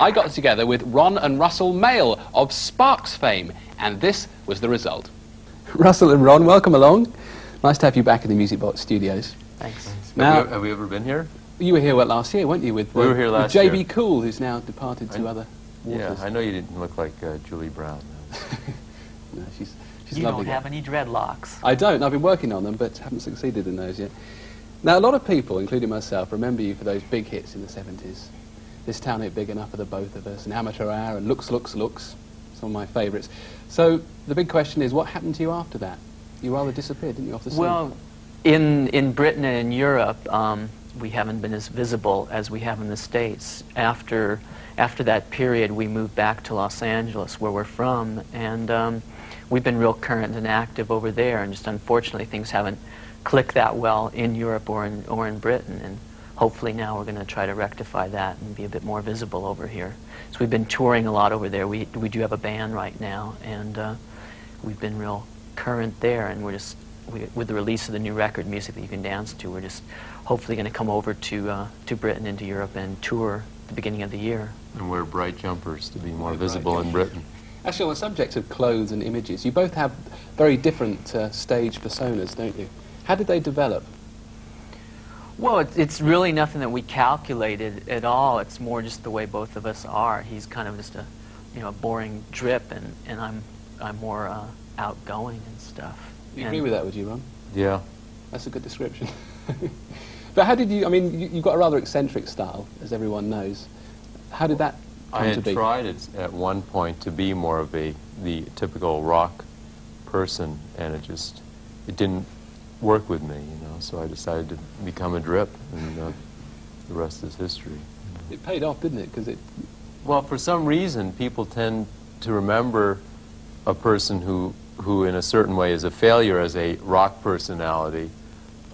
I got together with Ron and Russell Mael of Sparks fame, and this was the result. Russell and Ron, welcome along. Nice to have you back in the Music Box studios. Thanks. Now, have we ever been here? You were here last year, weren't you? With, we were here last with JB year. Cool, who's now departed to other waters. Yeah, I know you didn't look like Julie Brown. No, she's you lovely. don't have any dreadlocks. I don't. I've been working on them, but haven't succeeded in those yet. Now, a lot of people, including myself, remember you for those big hits in the 70s. This Town Ain't Big Enough for the Both of Us, and Amateur Hour, and Looks, Looks, Looks, some of my favourites. So the big question is, what happened to you after that? You rather disappeared, didn't you, off the scene? Well, in Britain and in Europe, we haven't been as visible as we have in the States. After that period, we moved back to Los Angeles, where we're from, and we've been real current and active over there, and just unfortunately things haven't clicked that well in Europe or in Britain, and hopefully now we're going to try to rectify that and be a bit more visible over here. So we've been touring a lot over there. We do have a band right now, and we've been real current there, and with the release of the new record, Music That You Can Dance To, we're just hopefully going to come over to Britain and to Europe and tour at the beginning of the year. And wear bright jumpers to be more visible in Britain. Actually, on the subject of clothes and images, you both have very different stage personas, don't you? How did they develop? Well, it's really nothing that we calculated at all. It's more just the way both of us are. He's kind of just a, boring drip, and I'm more outgoing and stuff. You agree with that, would you, Ron? Yeah. That's a good description. But how did you, you've got a rather eccentric style, as everyone knows. How did that come to be? I had tried at one point to be more of the typical rock person, and it didn't work with me, so I decided to become a drip, and the rest is history. It paid off, didn't it? Well, for some reason, people tend to remember a person who in a certain way is a failure as a rock personality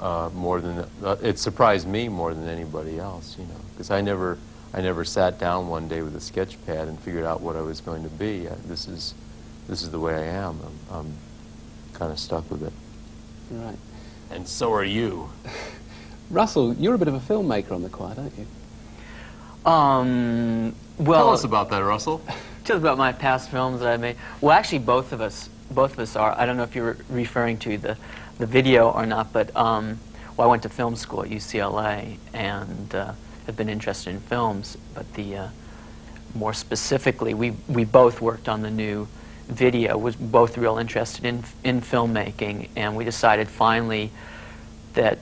more than it surprised me more than anybody else, because I never sat down one day with a sketch pad and figured out what I was going to be. This is the way I am. I'm kind of stuck with it. Right. And so are you. Russell, you're a bit of a filmmaker on the quiet, aren't you? Well, tell us about that, Russell. Tell us about my past films that I made. Well, actually, both of us are. I don't know if you're referring to the video or not, but well, I went to film school at UCLA and have been interested in films. But more specifically, we both worked on the new video, was both real interested in filmmaking, and we decided finally that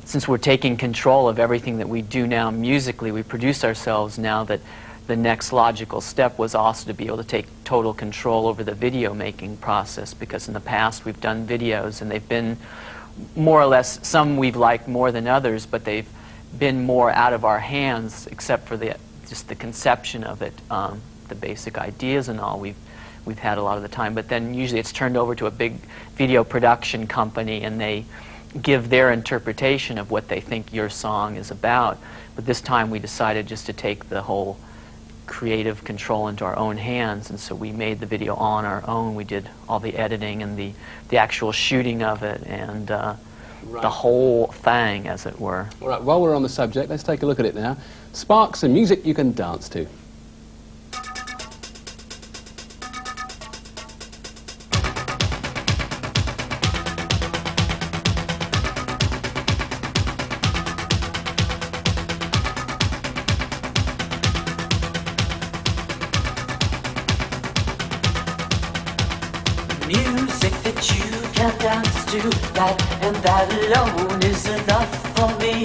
since we're taking control of everything that we do now musically, we produce ourselves now, that the next logical step was also to be able to take total control over the video making process, because in the past we've done videos and they've been more or less, some we've liked more than others, but they've been more out of our hands, except for just the conception of it, the basic ideas and all. We've had a lot of the time, but then usually it's turned over to a big video production company and they give their interpretation of what they think your song is about. But this time we decided just to take the whole creative control into our own hands, and so we made the video on our own. We did all the editing and the actual shooting of it, and the whole thing, as it were. All right, while we're on the subject, let's take a look at it now. Sparks and Music You Can Dance To. Music that you can dance to, that and that alone is enough for me.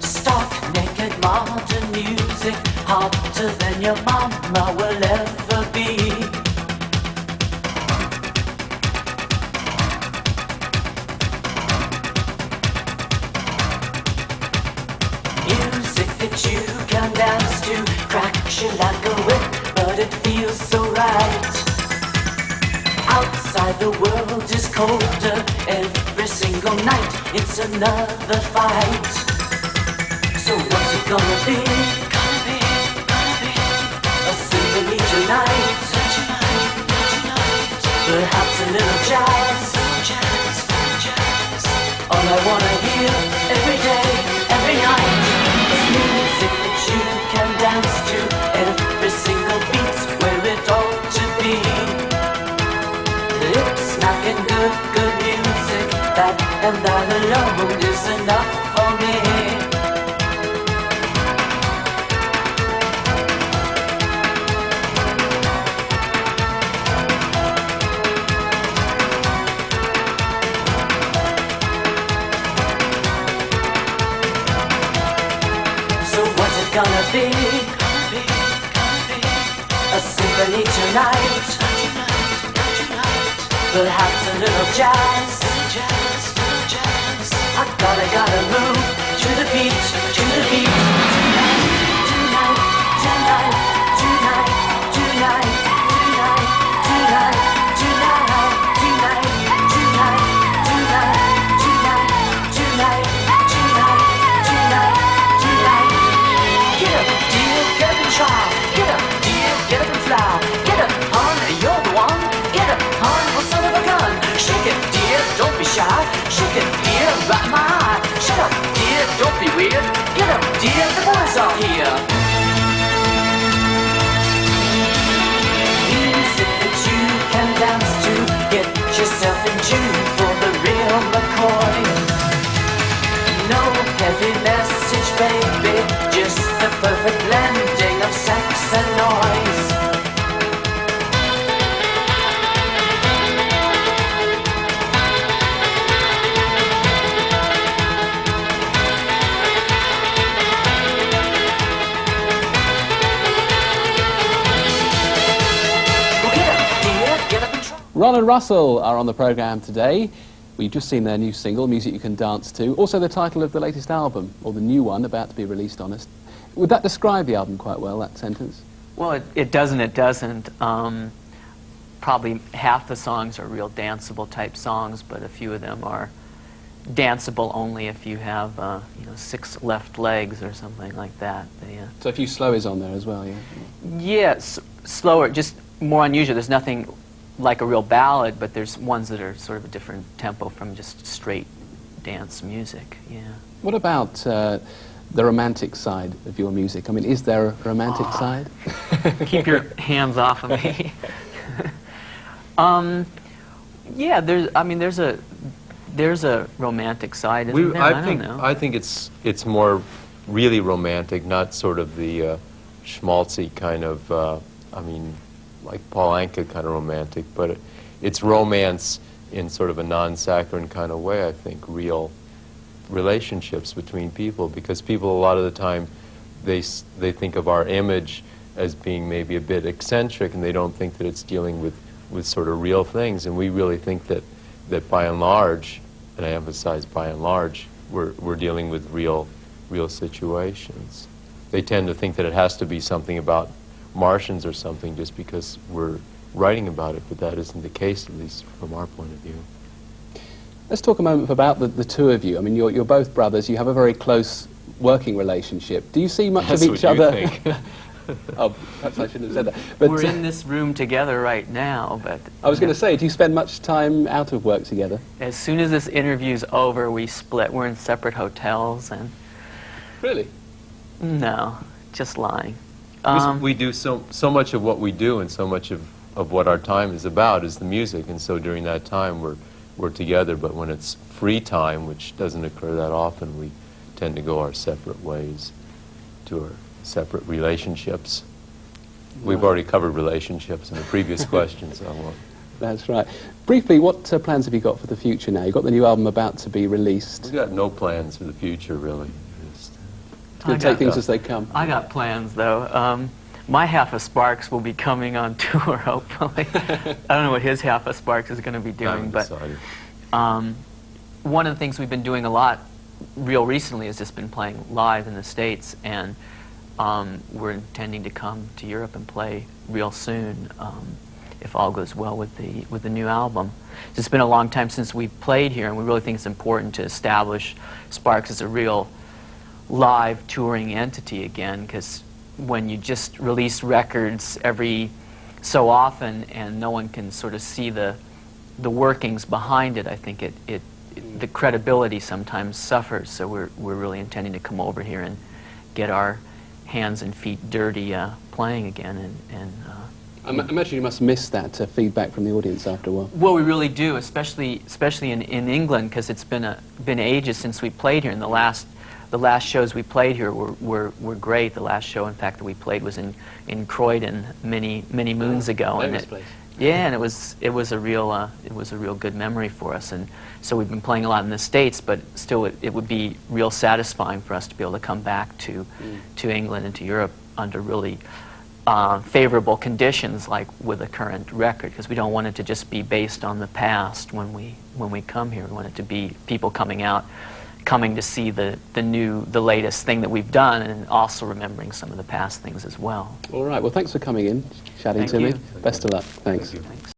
Stark, naked, modern music, hotter than your mama will ever be. Music that you can dance to, cracks you like a whip, but it feels so right. Outside the world is colder every single night. It's another fight. So what's it gonna be? A symphony tonight. Perhaps a little jazz. All I wanna hear every day, every night is music that you can dance to every single beat's where it ought to be. It's knocking good music, that and that alone is enough for me. Gonna be a symphony tonight, perhaps a little jazz. I gotta move to the beat, to the beat. Tonight, tonight, tonight, tonight, tonight, tonight, tonight, tonight, tonight, tonight, tonight, tonight, tonight, tonight, tonight. Get up, dear, get up and try. Get up, dear, get up and fly. Get up, hon, you're the one. Get up, hon, well, son of a gun. Shake it, dear, don't be shy. Shake it, dear, right my eye. Shut up, dear, don't be weird. Get up, dear, the boys are here. Music that you can dance to. Get yourself in tune for the real McCoy. No heavy message, baby, just the perfect blending of sex and noise. Well, get up, dear, get up and try. Ron and Russell are on the programme today. We've just seen their new single, Music You Can Dance To, also the title of the latest album, or the new one about to be released on us. Would that describe the album quite well, that sentence? Well, it doesn't. It doesn't. Probably half the songs are real danceable type songs, but a few of them are danceable only if you have, you know, 6 left legs or something like that. So a few slowies on there as well, yeah? Yes, slower, just more unusual. There's nothing like a real ballad, but there's ones that are sort of a different tempo from just straight dance music, yeah. What about the romantic side of your music? I mean, is there a romantic side? Keep your hands off of me. Yeah, there's a romantic side, isn't there? I don't know. I think it's more really romantic, not sort of the schmaltzy kind of, I mean, like Paul Anka kind of romantic, but it's romance in sort of a non-saccharine kind of way, I think, real relationships between people, because people a lot of the time, they think of our image as being maybe a bit eccentric, and they don't think that it's dealing with sort of real things, and we really think that by and large, and I emphasize by and large, we're dealing with real situations. They tend to think that it has to be something about Martians or something just because we're writing about it, but that isn't the case, at least from our point of view. Let's talk a moment about the two of you. I mean, you're both brothers. You have a very close working relationship. Do you see much of each other? That's what you think. Oh, perhaps I shouldn't have said that. But we're in this room together right now, but... I was going to say, do you spend much time out of work together? As soon as this interview's over, we split. We're in separate hotels, and... Really? No, just lying. We do so much of what we do, and so much of what our time is about is the music, and so during that time we're together, but when it's free time, which doesn't occur that often, we tend to go our separate ways to our separate relationships. We've already covered relationships in the previous question, so I won't. That's right. Briefly, what plans have you got for the future now? You've got the new album about to be released. We've got no plans for the future, really. You'll take things as they come. I got plans, though. My half of Sparks will be coming on tour, hopefully. I don't know what his half of Sparks is going to be doing, but one of the things we've been doing a lot real recently has just been playing live in the States, and we're intending to come to Europe and play real soon, if all goes well with the new album. It's been a long time since we've played here, and we really think it's important to establish Sparks as a real live touring entity again, because when you just release records every so often and no one can sort of see the workings behind it, I think the credibility sometimes suffers. So we're really intending to come over here and get our hands and feet dirty playing again. And I imagine you must miss that feedback from the audience after a while. well, we really do, especially in England, because it's been ages since we played here. And the last shows we played here were great. The last show, in fact, that we played was in Croydon many moons ago. And Famous place. yeah, and it was a real good memory for us. And so we've been playing a lot in the States, but still it would be real satisfying for us to be able to come back to England and to Europe under really favorable conditions, like with the current record, because we don't want it to just be based on the past when we come here. We want it to be people coming to see the latest thing that we've done, and also remembering some of the past things as well. All right, well, thanks for coming in, chatting Thank to me. you. Best of luck. Thanks. Thank you. Thanks.